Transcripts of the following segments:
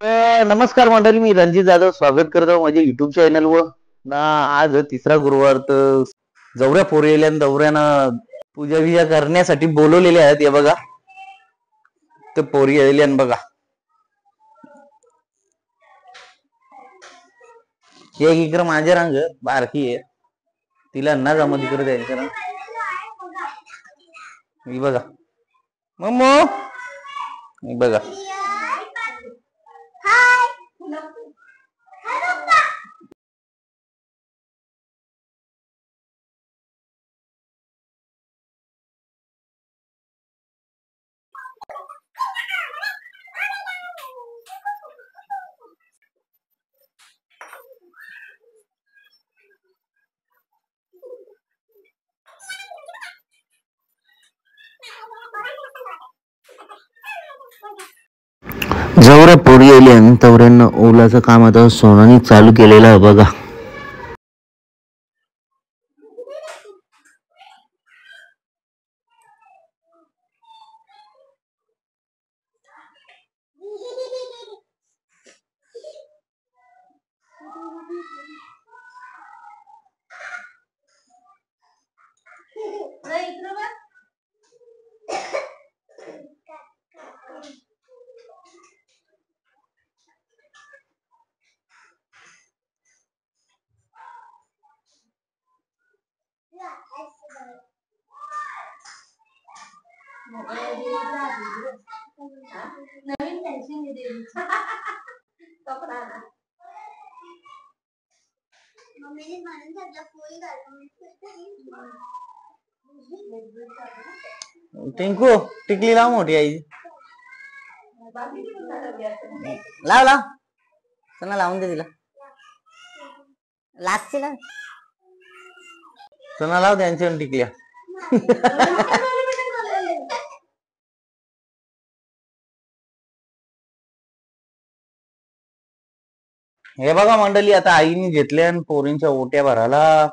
नमस्कार मंडळी, मी रणजित जाधव स्वागत करतो माझ्या युट्यूब चॅनलवर ना. आज तिसरा गुरुवार तर जवऱ्या पोरी दौऱ्यानं पूजा विजा करण्यासाठी बोलवलेले आहेत. हे बघा ते पोरी आलेल्या बघा. एक इकडे माझ्या रंग बारकी आहे, तिला ना जमा तिकडे द्यायचं ना. मी बघा मम्मो, मी बघा जवऱ्या पोरी आल्या तवऱ्यांना ओलाचं काम आता सोनानी चालू केलेलं आहे बघा. टिंकू टिकली लाव मोठी आई, लाव लाव चला लावून दे तिला. लास्टची लाव चला, लाव त्यांच्या टिकल्या. हे बघा मंडळी, आता आईने घेतल्या पोरींच्या ओट्या भरायला.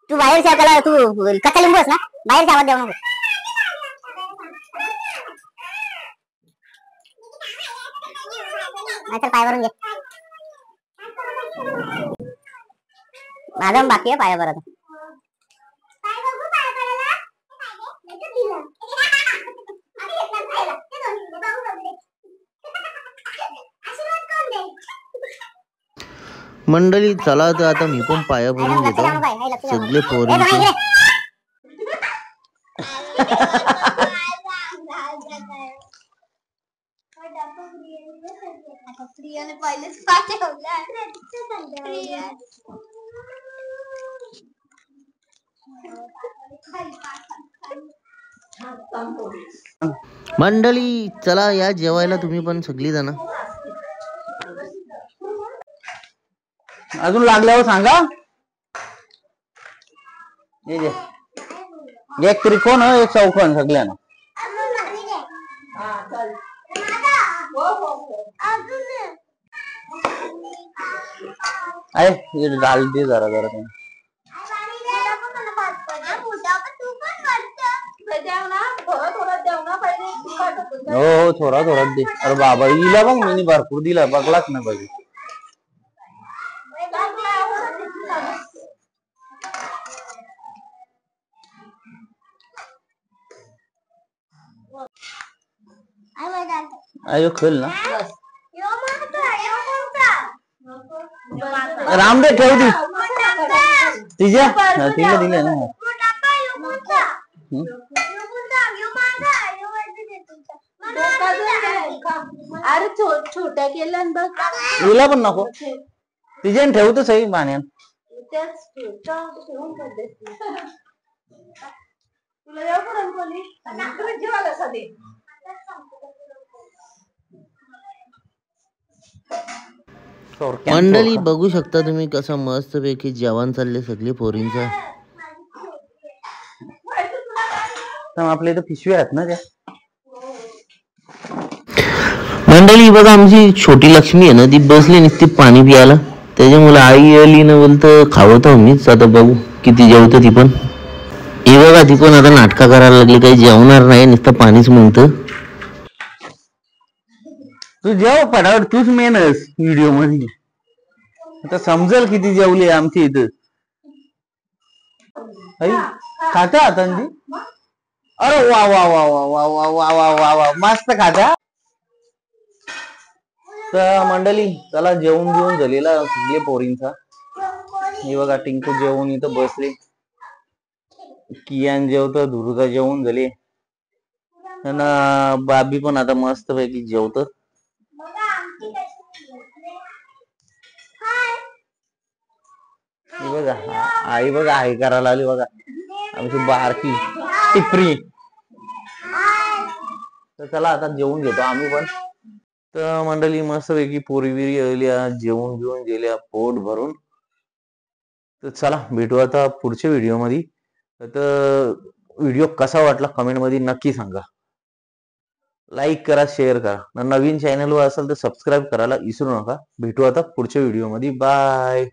तू बाहेर त्याला तू कच्चा लिंबू ना, बाहेर आवाज देऊ नको. नाहीतर पायावरून घे. माझा बाकी आहे पाया बरं. मंडळी चला तर आता मी पण पाया भरून घेतो सगळे पोरी. मंडळी चला या जेवायला तुम्ही पण सगळी जण. अजून लागल्यावर सांगा. एक त्रिकोण एक चौकोन सगळ्यांना. डाल दे जरा जरा. हो थोडा थोडा दे. अरे बाबा हिला बघ मी भरपूर दिला बघलाच ना पाहिजे. आयो खेळ ना. रामदे ठेव दी तिच्या तिला दिले ना. अरे छोट्या केल्या बघ. हिला पण नको तिच्या ठेवतो सही मान्यान. तुला येऊ पुरणपोळी तुम्ही जेवायला साधे मंडळी बघू शकता तुम्ही कसं मस्त पैकी जेवण चालले सगळे पोरींचा. आपल्या इथं पिशव्या आहेत ना त्या. मंडळी बघा आमची छोटी लक्ष्मी आहे ना ती बसली नुसती पाणी पियाला. त्याच्यामुळे आई आली ना बोलतं खावतो मीच आता बघू किती जेवतं ती पण. हे बघा ती पण आता नाटका करायला लागली काही जेवणार नाही नुसतं पाणीच म्हणतं. तू जेव पटावट तूच मेनस व्हिडिओ मध्ये. आता समजेल किती जेवली आमची इथं. खाता आता ती. अरे वा वा वा वा वा वा वा वा वा वा मस्त खाता. तर मंडळी चला जेवून घेऊन झालेला सगळे पोरींचा. हे बघा टिंकू जेवून इथं बसले. कियान जेवतो, दुर्गा जेवून झाली आणि बाबी पण आता मस्त पैकी जेवत. बघा आई बघा आई करायला आली बघा आमची बारकी टिपरी. तर चला आता जेवून घेतो आम्ही पण. तर मंडळी मस्त पैकी पोरी बिरी आल्या जेवून घेऊन गेल्या पोट भरून. तर चला भेटू आता पुढच्या व्हिडिओ मध्ये. तर व्हिडिओ कसा वाटला कमेंट मध्ये नक्की सांगा. लाईक करा, शेअर करा. नवीन चॅनलवर असेल तर सबस्क्राईब करायला विसरू नका. भेटू आता पुढच्या व्हिडिओ मध्ये. बाय.